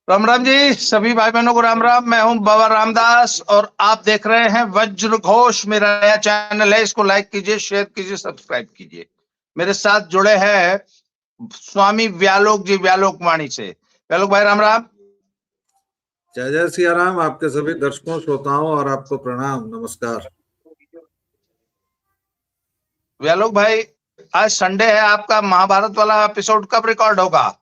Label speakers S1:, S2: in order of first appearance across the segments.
S1: राम राम जी, सभी भाई बहनों को राम राम। मैं हूं बाबा रामदास और आप देख रहे हैं वज्र घोष। मेरा नया चैनल है, इसको लाइक कीजिए, शेयर कीजिए, सब्सक्राइब कीजिए। मेरे साथ जुड़े हैं स्वामी व्यालोक जी, व्यालोक वाणी से। व्यालोक भाई राम राम।
S2: जय जय सिया राम। आपके सभी दर्शकों श्रोताओं और आपको प्रणाम, नमस्कार।
S1: व्यालोक भाई, आज संडे है, आपका महाभारत वाला एपिसोड कब रिकॉर्ड होगा?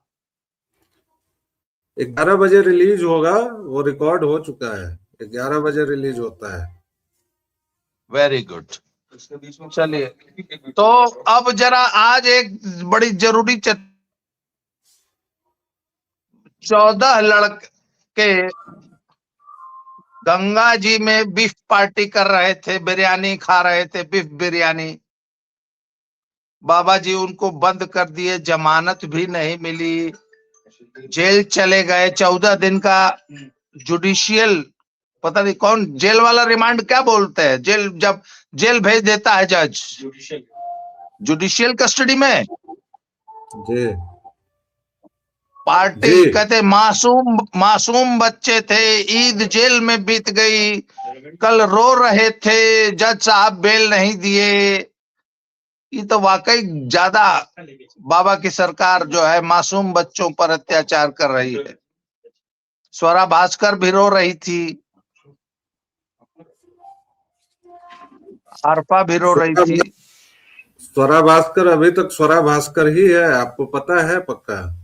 S2: 11 बजे रिलीज होगा। वो रिकॉर्ड हो चुका है, 11 बजे रिलीज होता है।
S1: Very good. चलिए, तो अब जरा आज एक बड़ी जरूरी 14 लड़के गंगा जी में बीफ पार्टी कर रहे थे, बिरयानी खा रहे थे, बीफ बिरयानी। बाबा जी उनको बंद कर दिए, जमानत भी नहीं मिली, जेल चले गए। 14 दिन का जुडिशियल, पता नहीं कौन जेल वाला रिमांड क्या बोलते हैं, जेल जब जेल भेज देता है जज, जुडिशियल कस्टडी में
S2: जी
S1: पार्टी।
S2: जी।
S1: कहते मासूम मासूम बच्चे थे, ईद जेल में बीत गई, कल रो रहे थे, जज साहब बेल नहीं दिए। ये तो वाकई ज्यादा बाबा की सरकार जो है मासूम बच्चों पर अत्याचार कर रही है। स्वरा भास्कर भी रो रही थी, आरपा भी रो रही थी।
S2: स्वरा भास्कर अभी तक स्वरा भास्कर ही है, आपको पता है पक्का?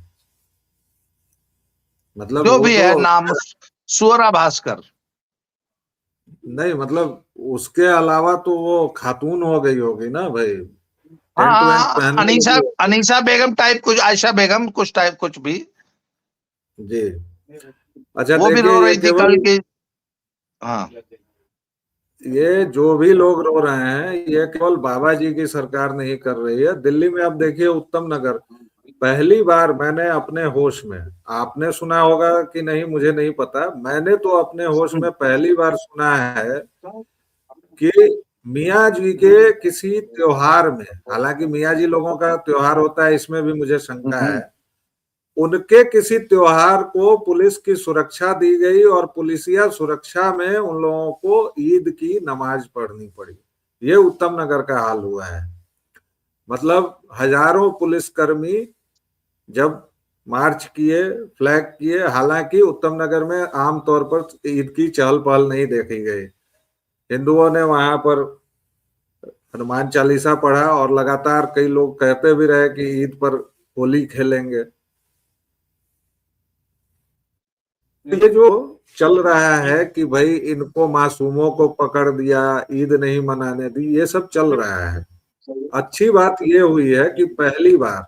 S2: मतलब
S1: जो
S2: वो
S1: भी
S2: तो
S1: है नाम, स्वरा भास्कर।
S2: नहीं, मतलब उसके अलावा तो वो खातून हो गई होगी ना भाई। टेंट वेंट
S1: हाँ,
S2: पहनने
S1: अनीसा
S2: लगी।
S1: अनीसा बेगम टाइप कुछ, आयशा बेगम कुछ टाइप कुछ भी,
S2: जी। अच्छा
S1: वो भी
S2: देखिए,
S1: रो
S2: ये
S1: रही थी
S2: केवल
S1: कल की। हाँ,
S2: ये जो भी लोग रो रहे हैं, ये केवल बाबा जी की सरकार नहीं कर रही है। दिल्ली में आप देखिए, उत्तम नगर, पहली बार मैंने अपने होश में, आपने सुना होगा कि नहीं मुझे नहीं पता, मैंने तो अपने होश में पहली बार सुना है कि मियाँ जी के किसी त्योहार में, हालांकि मियाँ जी लोगों का त्योहार होता है, इसमें भी मुझे शंका है, उनके किसी त्योहार को पुलिस की सुरक्षा दी गई और पुलिसिया सुरक्षा में उन लोगों को ईद की नमाज पढ़नी पड़ी। ये उत्तम नगर का हाल हुआ है। मतलब हजारों पुलिसकर्मी जब मार्च किए, फ्लैग किए, हालांकि उत्तम नगर में आमतौर पर ईद की चहल पहल नहीं देखी गई। हिंदुओं ने वहां पर हनुमान चालीसा पढ़ा और लगातार कई लोग कहते भी रहे कि ईद पर होली खेलेंगे। ये जो चल रहा है कि भाई इनको मासूमों को पकड़ दिया, ईद नहीं मनाने दी, ये सब चल रहा है। अच्छी बात ये हुई है कि पहली बार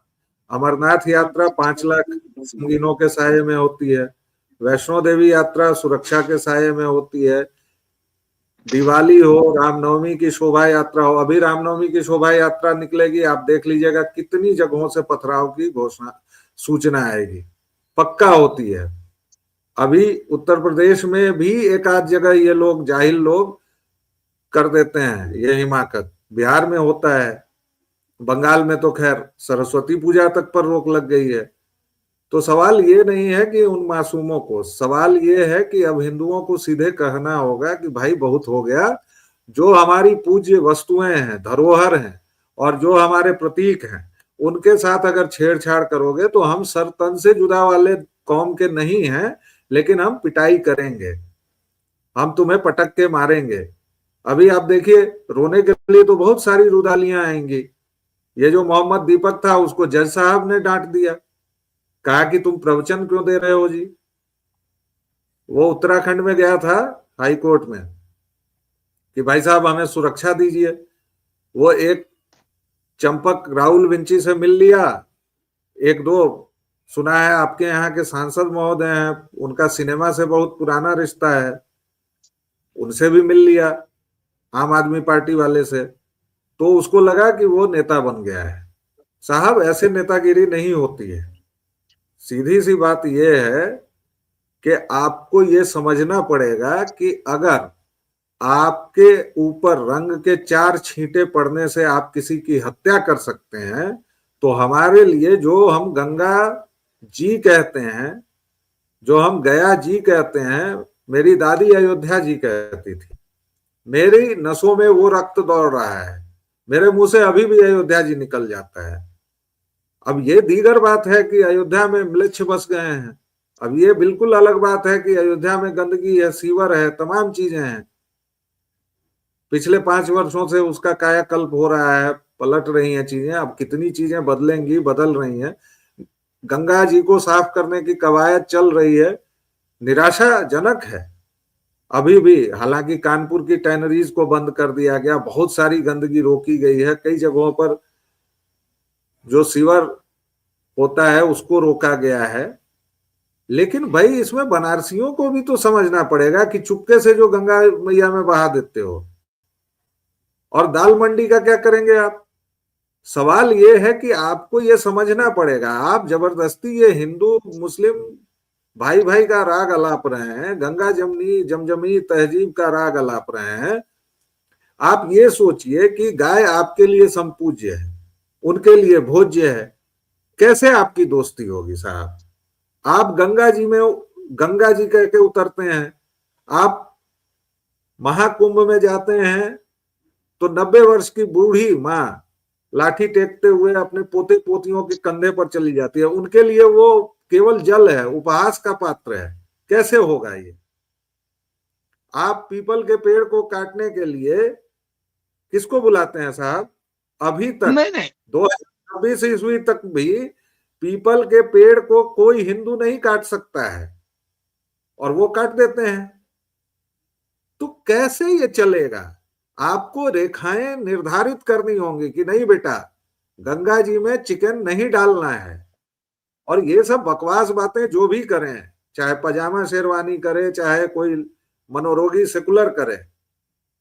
S2: अमरनाथ यात्रा 5 लाख संगीनों के साये में होती है, वैष्णो देवी यात्रा सुरक्षा के साये में होती है, दिवाली हो, रामनवमी की शोभा यात्रा हो, अभी रामनवमी की शोभा यात्रा निकलेगी, आप देख लीजिएगा कितनी जगहों से पथराव की घोषणा, सूचना आएगी, पक्का होती है। अभी उत्तर प्रदेश में भी एक आध जगह ये लोग, जाहिल लोग, कर देते हैं ये हिमाकत। बिहार में होता है, बंगाल में तो खैर सरस्वती पूजा तक पर रोक लग गई है। तो सवाल ये नहीं है कि उन मासूमों को, सवाल ये है कि अब हिंदुओं को सीधे कहना होगा कि भाई बहुत हो गया। जो हमारी पूज्य वस्तुएं हैं, धरोहर हैं, और जो हमारे प्रतीक हैं, उनके साथ अगर छेड़छाड़ करोगे तो हम सर तन से जुदा वाले कौम के नहीं हैं, लेकिन हम पिटाई करेंगे, हम तुम्हें पटक के मारेंगे। अभी आप देखिए, रोने के लिए तो बहुत सारी रुदालियां आएंगी। ये जो मोहम्मद दीपक था, उसको जज साहब ने डांट दिया, कहा कि तुम प्रवचन क्यों दे रहे हो जी। वो उत्तराखंड में गया था हाई कोर्ट में कि भाई साहब हमें सुरक्षा दीजिए। वो एक चंपक राहुल विंची से मिल लिया, एक दो सुना है आपके यहाँ के सांसद महोदय हैं, उनका सिनेमा से बहुत पुराना रिश्ता है, उनसे भी मिल लिया, आम आदमी पार्टी वाले से। तो उसको लगा कि वो नेता बन गया है। साहब ऐसे नेतागिरी नहीं होती है। सीधी सी बात यह है कि आपको ये समझना पड़ेगा कि अगर आपके ऊपर रंग के 4 छींटे पड़ने से आप किसी की हत्या कर सकते हैं, तो हमारे लिए जो हम गंगा जी कहते हैं, जो हम गया जी कहते हैं, मेरी दादी अयोध्या जी कहती थी। मेरी नसों में वो रक्त दौड़ रहा है, मेरे मुंह से अभी भी अयोध्या जी निकल जाता है। अब ये दीगर बात है कि अयोध्या में म्लेच्छ बस गए हैं। अब ये बिल्कुल अलग बात है कि अयोध्या में गंदगी है, सीवर है, तमाम चीजें हैं। पिछले 5 वर्षों से उसका कायाकल्प हो रहा है, पलट रही हैं चीजें। अब कितनी चीजें बदलेंगी, बदल रही हैं। गंगा जी को साफ करने की कवायद चल रही है, निराशाजनक है अभी भी। हालांकि कानपुर की टैनरीज को बंद कर दिया गया, बहुत सारी गंदगी रोकी गई है, कई जगहों पर जो सीवर होता है उसको रोका गया है। लेकिन भाई इसमें बनारसियों को भी तो समझना पड़ेगा कि चुपके से जो गंगा मैया में बहा देते हो, और दाल मंडी का क्या करेंगे आप? सवाल ये है कि आपको ये समझना पड़ेगा, आप जबरदस्ती ये हिंदू मुस्लिम भाई भाई का राग अलाप रहे हैं, गंगा जमनी जमजमी तहजीब का राग अलाप रहे हैं। आप ये सोचिए कि गाय आपके लिए संपूज्य है, उनके लिए भोज्य है, कैसे आपकी दोस्ती होगी साहब? आप गंगा जी में गंगा जी कह के उतरते हैं, आप महाकुंभ में जाते हैं तो 90 वर्ष की बूढ़ी माँ लाठी टेकते हुए अपने पोते पोतियों के कंधे पर चली जाती है, उनके लिए वो केवल जल है, उपहास का पात्र है। कैसे होगा ये? आप पीपल के पेड़ को काटने के लिए किसको बुलाते हैं साहब? अभी तक
S1: नहीं नहीं
S2: 2026 तक भी पीपल के पेड़ को कोई हिंदू नहीं काट सकता है, और वो काट देते हैं। तो कैसे ये चलेगा? आपको रेखाएं निर्धारित करनी होंगी कि नहीं बेटा, गंगा जी में चिकन नहीं डालना है। और ये सब बकवास बातें जो भी करें, चाहे पजामा शेरवानी करे, चाहे कोई मनोरोगी सेकुलर करे,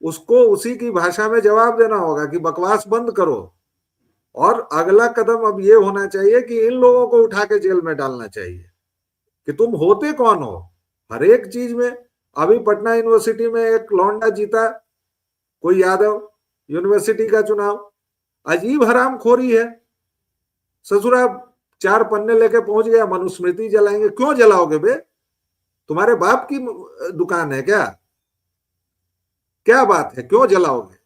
S2: उसको उसी की भाषा में जवाब देना होगा कि बकवास बंद करो। और अगला कदम अब ये होना चाहिए कि इन लोगों को उठा के जेल में डालना चाहिए कि तुम होते कौन हो हर एक चीज में। अभी पटना यूनिवर्सिटी में एक लौंडा जीता, कोई यादव, यूनिवर्सिटी का चुनाव। अजीब हरामखोरी है। ससुरा 4 पन्ने लेके पहुंच गया, मनुस्मृति जलाएंगे। क्यों जलाओगे बे? तुम्हारे बाप की दुकान है क्या? क्या बात है, क्यों जलाओगे?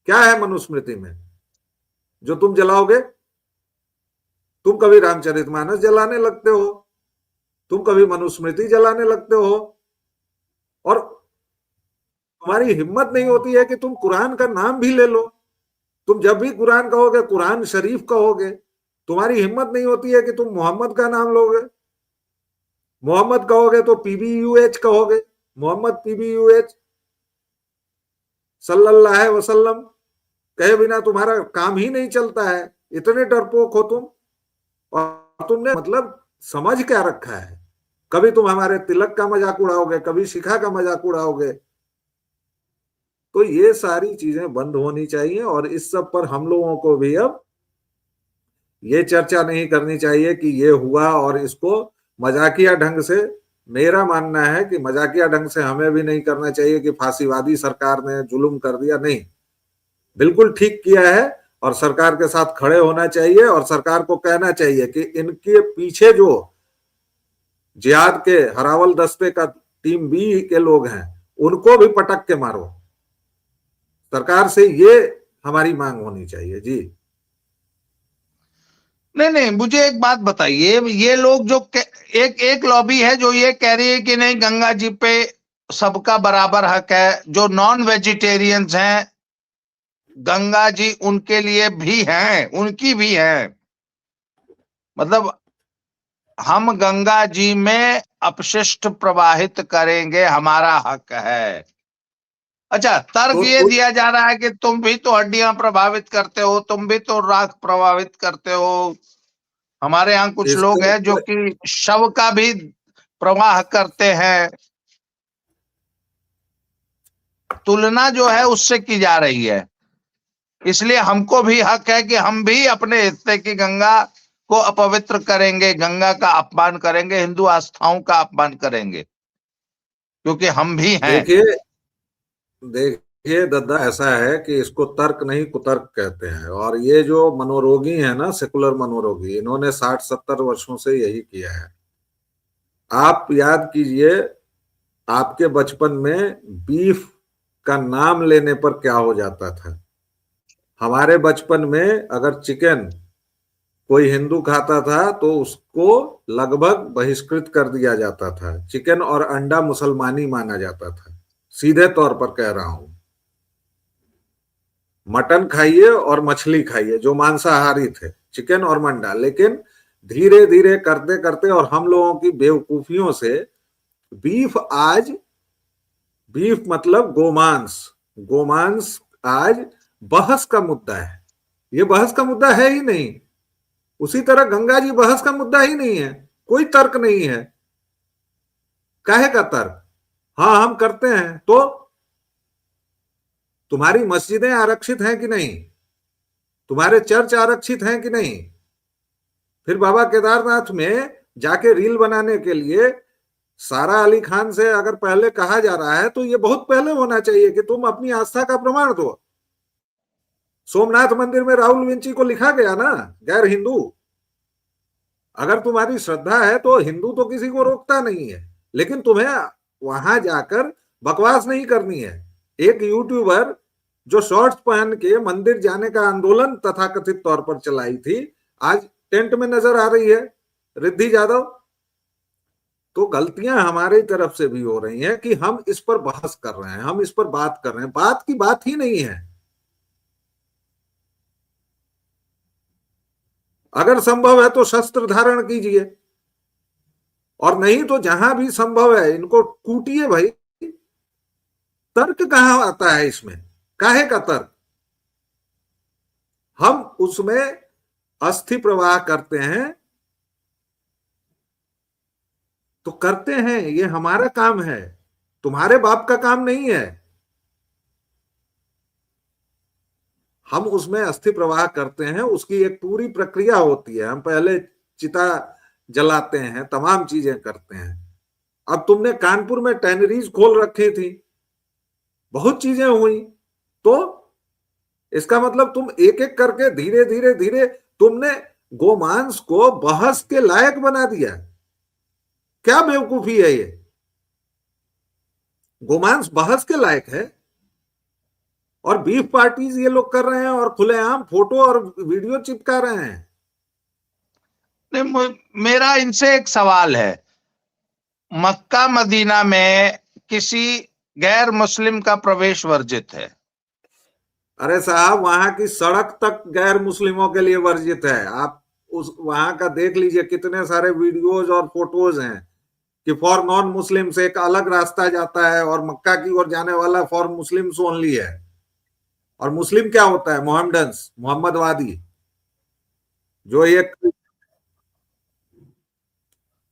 S2: क्या है मनुस्मृति में जो तुम जलाओगे? तुम कभी रामचरितमानस जलाने लगते हो, तुम कभी मनुस्मृति जलाने लगते हो, और तुम्हारी हिम्मत नहीं होती है कि तुम कुरान का नाम भी ले लो। तुम जब भी कुरान कहोगे कुरान शरीफ कहोगे। तुम्हारी हिम्मत नहीं होती है कि तुम मोहम्मद का नाम लोगे। मोहम्मद कहोगे तो PBUH कहोगे, मोहम्मद PBUH सल्लल्लाहु अलैहि वसल्लम कहे बिना तुम्हारा काम ही नहीं चलता है। इतने डरपोक हो तुम। और तुमने मतलब समझ क्या रखा है? कभी तुम हमारे तिलक का मजाक उड़ाओगे, कभी शिखा का मजाक उड़ाओगे। तो ये सारी चीजें बंद होनी चाहिए, और इस सब पर हम लोगों को भी अब ये चर्चा नहीं करनी चाहिए कि ये हुआ और इसको मजाकिया ढंग से। मेरा मानना है कि मजाकिया ढंग से हमें भी नहीं करना चाहिए कि फांसीवादी सरकार ने जुल्म कर दिया। नहीं, बिल्कुल ठीक किया है, और सरकार के साथ खड़े होना चाहिए, और सरकार को कहना चाहिए कि इनके पीछे जो जिहाद के हरावल दस्ते का टीम बी के लोग हैं उनको भी पटक के मारो। सरकार से ये हमारी मांग होनी चाहिए जी।
S1: नहीं नहीं, मुझे एक बात बताइए, ये लोग जो एक एक लॉबी है जो ये कह रही है कि नहीं गंगा जी पे सबका बराबर हक है, जो नॉन वेजिटेरियंस हैं गंगा जी उनके लिए भी हैं, उनकी भी है। मतलब हम गंगा जी में अपशिष्ट प्रवाहित करेंगे, हमारा हक है। अच्छा, तर्क ये
S2: तो
S1: दिया जा रहा है कि तुम भी तो हड्डियां प्रभावित करते हो, तुम भी तो राख प्रभावित करते हो। हमारे यहाँ कुछ लोग
S2: इसके
S1: हैं जो कि शव का भी प्रवाह करते हैं। तुलना जो है उससे की जा रही है। इसलिए हमको भी हक है कि हम भी अपने हिस्से की गंगा को अपवित्र करेंगे, गंगा का अपमान करेंगे, हिंदू आस्थाओं का अपमान करेंगे, क्योंकि हम भी हैं।
S2: देखिए देखिए दद्दा, ऐसा है कि इसको तर्क नहीं कुतर्क कहते हैं। और ये जो मनोरोगी है ना, सेकुलर मनोरोगी, इन्होंने 60-70 वर्षों से यही किया है। आप याद कीजिए, आपके बचपन में बीफ का नाम लेने पर क्या हो जाता था। हमारे बचपन में अगर चिकन कोई हिंदू खाता था तो उसको लगभग बहिष्कृत कर दिया जाता था। चिकन और अंडा मुसलमानी माना जाता था, सीधे तौर पर कह रहा हूं। मटन खाइए और मछली खाइए जो मांसाहारी थे, चिकन और मंडा। लेकिन धीरे धीरे करते करते और हम लोगों की बेवकूफियों से बीफ आज, बीफ मतलब गोमांस, गोमांस आज बहस का मुद्दा है। ये बहस का मुद्दा है ही नहीं। उसी तरह गंगा जी बहस का मुद्दा ही नहीं है, कोई तर्क नहीं है। काहे का तर्क? हाँ हम करते हैं तो तुम्हारी मस्जिदें आरक्षित हैं कि नहीं? तुम्हारे चर्च आरक्षित हैं कि नहीं? फिर बाबा केदारनाथ में जाके रील बनाने के लिए सारा अली खान से अगर पहले कहा जा रहा है तो ये बहुत पहले होना चाहिए कि तुम अपनी आस्था का प्रमाण दो। सोमनाथ मंदिर में राहुल विंची को लिखा गया ना, गैर हिंदू। अगर तुम्हारी श्रद्धा है तो हिंदू तो किसी को रोकता नहीं है, लेकिन तुम्हें वहां जाकर बकवास नहीं करनी है। एक यूट्यूबर जो शॉर्ट्स पहन के मंदिर जाने का आंदोलन तथाकथित तौर पर चलाई थी, आज टेंट में नजर आ रही है, रिद्धि यादव। तो गलतियां हमारी तरफ से भी हो रही हैं कि हम इस पर बहस कर रहे हैं, हम इस पर बात कर रहे हैं। बात की बात ही नहीं है। अगर संभव है तो शस्त्र धारण कीजिए, और नहीं तो जहां भी संभव है इनको कूटिए भाई। तर्क कहां आता है इसमें? काहे का तर्क? हम उसमें अस्थि प्रवाह करते हैं तो करते हैं, ये हमारा काम है, तुम्हारे बाप का काम नहीं है। हम उसमें अस्थि प्रवाह करते हैं, उसकी एक पूरी प्रक्रिया होती है। हम पहले चिता जलाते हैं, तमाम चीजें करते हैं। अब तुमने कानपुर में टैनरीज खोल रखी थी, बहुत चीजें हुई, तो इसका मतलब तुम एक एक करके धीरे धीरे धीरे तुमने गोमांस को बहस के लायक बना दिया। क्या बेवकूफी है ये? गोमांस बहस के लायक है, और बीफ पार्टीज ये लोग कर रहे हैं और खुलेआम फोटो और वीडियो चिपका रहे हैं।
S1: नहीं, मेरा इनसे एक सवाल है। मक्का मदीना में किसी गैर मुस्लिम का प्रवेश वर्जित है।
S2: अरे साहब, वहां की सड़क तक गैर मुस्लिमों के लिए वर्जित है। आप उस वहां का देख लीजिए, कितने सारे वीडियोज और फोटोज हैं कि फॉर नॉन मुस्लिम से एक अलग रास्ता जाता है, और मक्का की ओर जाने वाला फॉर मुस्लिम्स ओनली है। और मुस्लिम क्या होता है? मोहम्मडन्स, मोहम्मदवादी, जो एक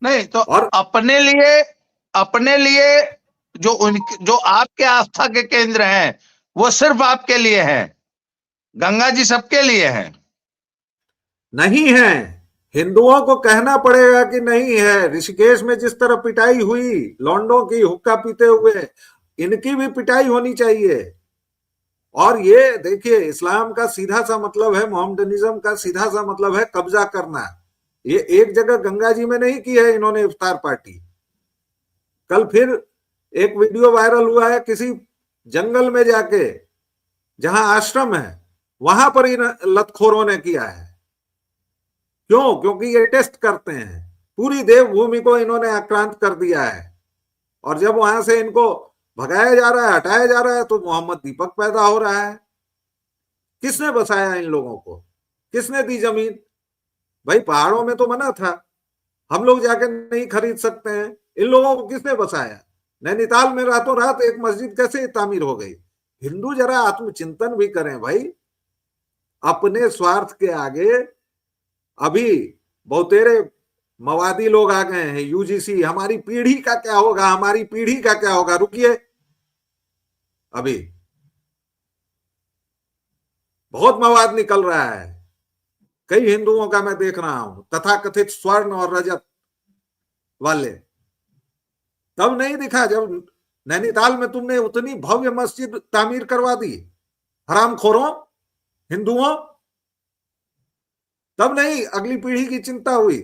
S1: नहीं तो
S2: और
S1: अपने लिए जो आपके आस्था के केंद्र हैं वो सिर्फ आपके लिए हैं, गंगा जी सबके लिए हैं।
S2: नहीं है। हिंदुओं को कहना पड़ेगा कि नहीं है। ऋषिकेश में जिस तरह पिटाई हुई लौंडों की हुक्का पीते हुए, इनकी भी पिटाई होनी चाहिए। और ये देखिए, इस्लाम का सीधा सा मतलब है, मोहम्मडनिज्म का सीधा सा मतलब है कब्जा करना। ये एक जगह गंगा जी में नहीं की है इन्होंने इफ्तार पार्टी। कल फिर एक वीडियो वायरल हुआ है किसी जंगल में जाके, जहां आश्रम है, वहां पर इन लतखोरों ने किया है। क्यों? क्योंकि ये टेस्ट करते हैं। पूरी देवभूमि को इन्होंने आक्रांत कर दिया है, और जब वहां से इनको भगाया जा रहा है, हटाया जा रहा है, तो मोहम्मद दीपक पैदा हो रहा है। किसने बसाया इन लोगों को? किसने दी जमीन? भाई पहाड़ों में तो मना था, हम लोग जाके नहीं खरीद सकते हैं। इन लोगों को किसने बसाया? नैनीताल में रातों रात एक मस्जिद कैसे तामीर हो गई? हिंदू जरा आत्मचिंतन भी करें भाई। अपने स्वार्थ के आगे अभी बहुतेरे मवादी लोग आ गए हैं। यूजीसी, हमारी पीढ़ी का क्या होगा, हमारी पीढ़ी का क्या होगा? रुकिए, अभी बहुत मवाद निकल रहा है। कई हिंदुओं का मैं देख रहा हूं, तथाकथित स्वर्ण और रजत वाले। तब नहीं दिखा जब नैनीताल में तुमने उतनी भव्य मस्जिद तामीर करवा दी हरामखोरों, हिंदुओं। तब नहीं अगली पीढ़ी की चिंता हुई।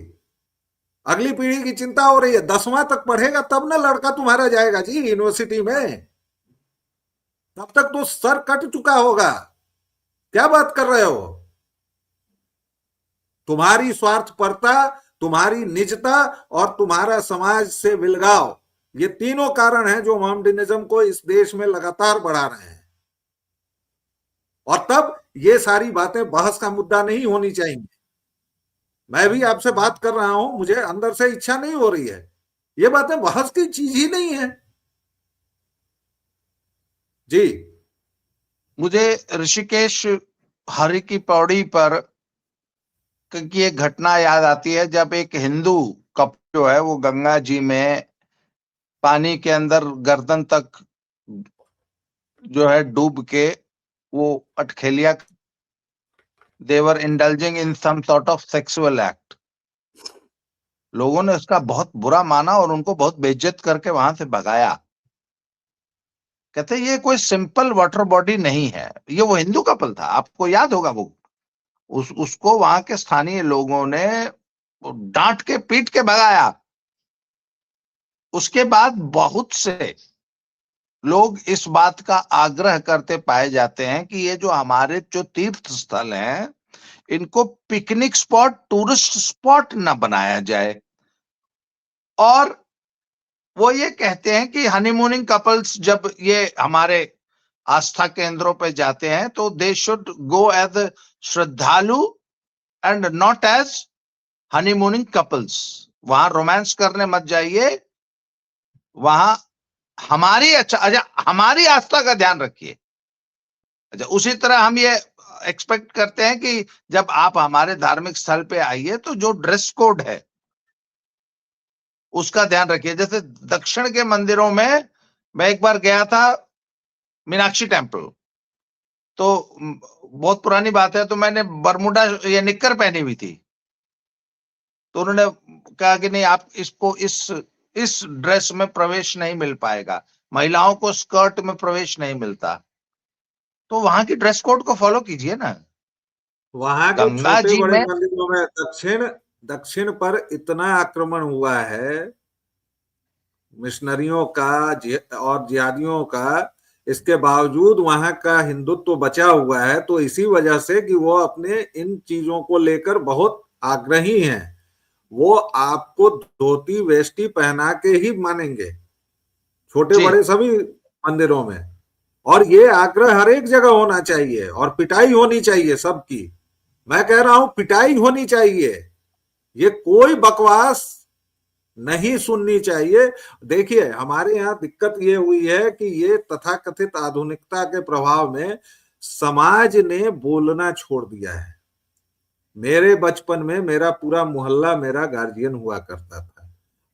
S2: अगली पीढ़ी की चिंता हो रही है। 10वां तक पढ़ेगा तब ना लड़का तुम्हारा जाएगा जी यूनिवर्सिटी में, तब तक तो सर कट चुका होगा। क्या बात कर रहे हो? तुम्हारी स्वार्थपरता, तुम्हारी निजता और तुम्हारा समाज से विलगाव, ये तीनों कारण हैं जो मोहम्मडनिज्म को इस देश में लगातार बढ़ा रहे हैं। और तब ये सारी बातें बहस का मुद्दा नहीं होनी चाहिए। मैं भी आपसे बात कर रहा हूं, मुझे अंदर से इच्छा नहीं हो रही है, ये बातें बहस की चीज ही नहीं है जी।
S1: मुझे ऋषिकेश हरि की पौड़ी पर की एक घटना याद आती है, जब एक हिंदू कपल जो है वो गंगा जी में पानी के अंदर गर्दन तक जो है डूब के वो अटखेलिया, they were indulging in some sort of sexual act. लोगों ने उसका बहुत बुरा माना और उनको बहुत बेइज्जत करके वहां से भगाया। कहते ये कोई सिंपल वाटर बॉडी नहीं है। ये वो हिंदू कपल था, आपको याद होगा वो। उसको वहां के स्थानीय लोगों ने डांट के पीट के भगाया। उसके बाद बहुत से लोग इस बात का आग्रह करते पाए जाते हैं कि ये जो हमारे जो तीर्थ स्थल हैं, इनको पिकनिक स्पॉट, टूरिस्ट स्पॉट न बनाया जाए। और वो ये कहते हैं कि हनीमूनिंग कपल्स जब ये हमारे आस्था केंद्रों पे जाते हैं तो दे शुड गो एज श्रद्धालु एंड नॉट एज हनीमूनिंग कपल्स। वहां रोमांस करने मत जाइए, वहां हमारी अच्छा हमारी आस्था का ध्यान रखिए। अच्छा, उसी तरह हम ये एक्सपेक्ट करते हैं कि जब आप हमारे धार्मिक स्थल पे आइए तो जो ड्रेस कोड है उसका ध्यान रखिए। जैसे दक्षिण के मंदिरों में मैं एक बार गया था, मीनाक्षी टेम्पल, तो बहुत पुरानी बात है, तो मैंने बरमुडा या निक्कर पहनी हुई थी। तो उन्होंने कहा कि नहीं, आप इसको इस ड्रेस में प्रवेश नहीं मिल पाएगा, महिलाओं को स्कर्ट में प्रवेश नहीं मिलता। तो वहां की ड्रेस कोड को फॉलो कीजिए ना।
S2: वहां के
S1: गंगा
S2: छोटे
S1: जी
S2: बड़े
S1: में
S2: मंदिरों में दक्षिण दक्षिण पर इतना आक्रमण हुआ है मिशनरियों का और जिहादियों का, इसके बावजूद वहां का हिंदुत्व तो बचा हुआ है। तो इसी वजह से कि वो अपने इन चीजों को लेकर बहुत आग्रही हैं। वो आपको धोती वेष्टी पहना के ही मानेंगे छोटे
S1: जी,
S2: बड़े सभी मंदिरों में। और ये आग्रह हर एक जगह होना चाहिए और पिटाई होनी चाहिए सबकी। मैं कह रहा हूं पिटाई होनी चाहिए, ये कोई बकवास नहीं सुननी चाहिए। देखिए हमारे यहाँ दिक्कत ये हुई है कि ये तथाकथित आधुनिकता के प्रभाव में समाज ने बोलना छोड़ दिया है। मेरे बचपन में मेरा पूरा मोहल्ला मेरा गार्जियन हुआ करता था।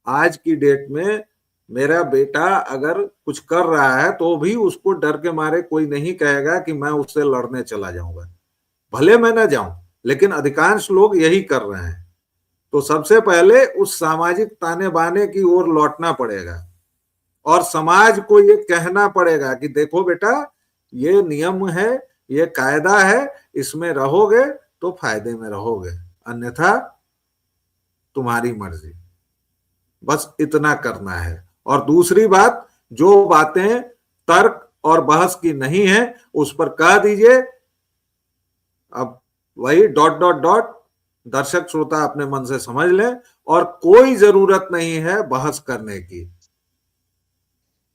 S2: आज की डेट में मेरा बेटा अगर कुछ कर रहा है तो भी उसको डर के मारे कोई नहीं कहेगा कि मैं उससे लड़ने चला जाऊंगा, भले मैं ना जाऊं, लेकिन अधिकांश लोग यही कर रहे हैं। तो सबसे पहले उस सामाजिक ताने बाने की ओर लौटना पड़ेगा और समाज को ये कहना पड़ेगा कि देखो बेटा, ये नियम है, ये कायदा है, इसमें रहोगे तो फायदे में रहोगे, अन्यथा तुम्हारी मर्जी। बस इतना करना है। और दूसरी बात, जो बातें तर्क और बहस की नहीं है उस पर कह दीजिए। अब वही डॉट डॉट डॉट दर्शक श्रोता अपने मन से समझ लें, और कोई जरूरत नहीं है बहस करने की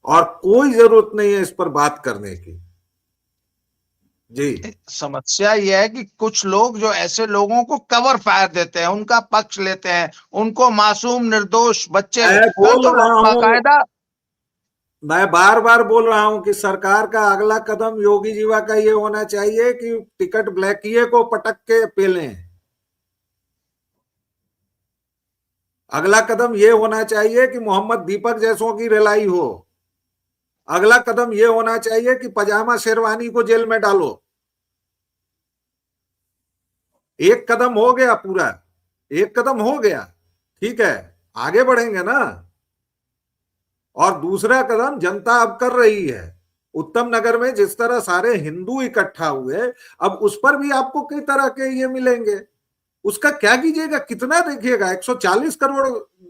S2: और कोई जरूरत नहीं है इस पर बात करने की जी।
S1: समस्या यह है कि कुछ लोग जो ऐसे लोगों को कवर फायर देते हैं, उनका पक्ष लेते हैं, उनको मासूम निर्दोष बच्चे
S2: मैं बोल
S1: तो
S2: रहा हूं,
S1: बाकायदा।
S2: मैं बार बार बोल रहा हूं कि सरकार का अगला कदम योगी जीवा का ये होना चाहिए कि टिकट ब्लैकिए को पटक के पेलें। अगला कदम ये होना चाहिए कि मोहम्मद दीपक जैसों की रिलाई हो। अगला कदम ये होना चाहिए कि पजामा शेरवानी को जेल में डालो। एक कदम हो गया पूरा, एक कदम हो गया, ठीक है, आगे बढ़ेंगे ना। और दूसरा कदम जनता अब कर रही है। उत्तम नगर में जिस तरह सारे हिंदू इकट्ठा हुए, अब उस पर भी आपको कई तरह के ये मिलेंगे। उसका क्या कीजिएगा, कितना देखिएगा, 140 करोड़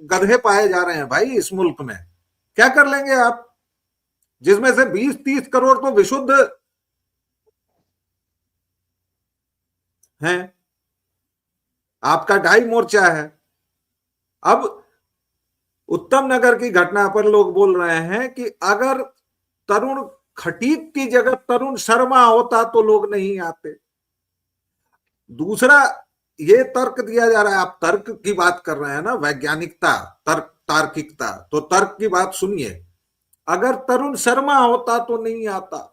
S2: गधे पाए जा रहे हैं भाई इस मुल्क में, क्या कर लेंगे आप, जिसमें से 20-30 करोड़ तो विशुद्ध हैं। आपका 2.5 मोर्चा है। अब उत्तम नगर की घटना पर लोग बोल रहे हैं कि अगर तरुण खटीक की जगह तरुण शर्मा होता तो लोग नहीं आते। दूसरा ये तर्क दिया जा रहा है, आप तर्क की बात कर रहे हैं ना, वैज्ञानिकता, तर्क, तार्किकता, तो तर्क की बात सुनिए। अगर तरुण शर्मा होता तो नहीं आता,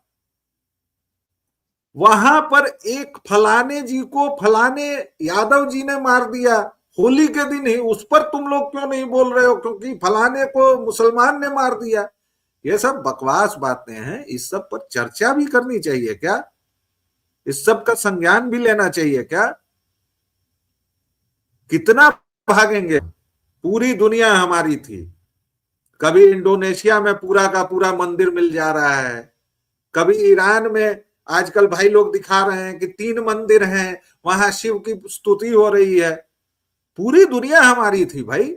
S2: वहां पर एक फलाने जी को फलाने यादव जी ने मार दिया होली के दिन ही, उस पर तुम लोग क्यों नहीं बोल रहे हो क्योंकि फलाने को मुसलमान ने मार दिया। ये सब बकवास बातें हैं, इस सब पर चर्चा भी करनी चाहिए क्या, इस सब का संज्ञान भी लेना चाहिए क्या। कितना भागेंगे, पूरी दुनिया हमारी थी, कभी इंडोनेशिया में पूरा का पूरा मंदिर मिल जा रहा है, कभी ईरान में आजकल भाई लोग दिखा रहे हैं कि 3 मंदिर हैं, वहां शिव की स्तुति हो रही है। पूरी दुनिया हमारी थी भाई,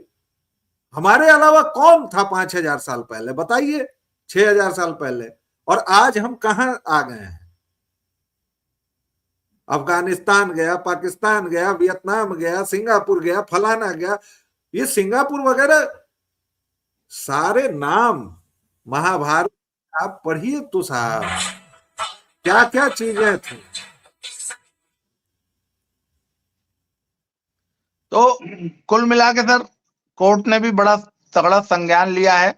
S2: हमारे अलावा कौन था 5,000 साल पहले, बताइए, 6,000 साल पहले। और आज हम कहां आ गए हैं, अफगानिस्तान गया, पाकिस्तान गया, वियतनाम गया, सिंगापुर गया, फलाना गया। ये सिंगापुर वगैरह सारे नाम महाभारत आप पढ़िए तो साहब, क्या क्या चीजें थी।
S1: तो कुल मिला के सर कोर्ट ने भी बड़ा तगड़ा संज्ञान लिया है,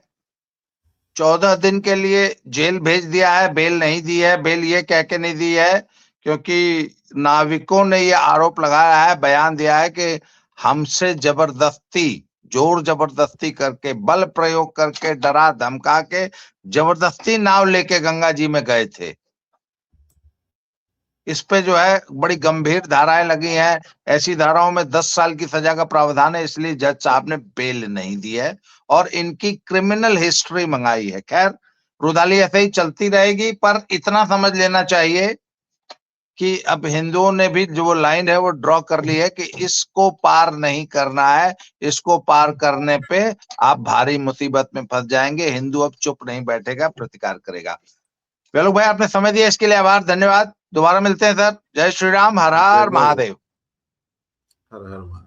S1: 14 दिन के लिए जेल भेज दिया है, बेल नहीं दी है। बेल ये कह के नहीं दी है क्योंकि नाविकों ने ये आरोप लगाया है, बयान दिया है कि हमसे जबरदस्ती, जोर जबरदस्ती करके, बल प्रयोग करके, डरा धमका के जबरदस्ती नाव लेके गंगा जी में गए थे। इस पे जो है बड़ी गंभीर धाराएं लगी हैं, ऐसी धाराओं में 10 साल की सजा का प्रावधान है, इसलिए जज साहब ने बेल नहीं दी है और इनकी क्रिमिनल हिस्ट्री मंगाई है। खैर रुदाली ऐसे ही चलती रहेगी, पर इतना समझ लेना चाहिए कि अब हिंदुओं ने भी जो वो लाइन है वो ड्रॉ कर ली है कि इसको पार नहीं करना है, इसको पार करने पे आप भारी मुसीबत में फंस जाएंगे। हिंदू अब चुप नहीं बैठेगा, प्रतिकार करेगा। वेलू भाई आपने समय दिया इसके लिए आभार, धन्यवाद। दोबारा मिलते हैं सर। जय श्री राम, हर हर महादेव।
S2: हर हर महादेव।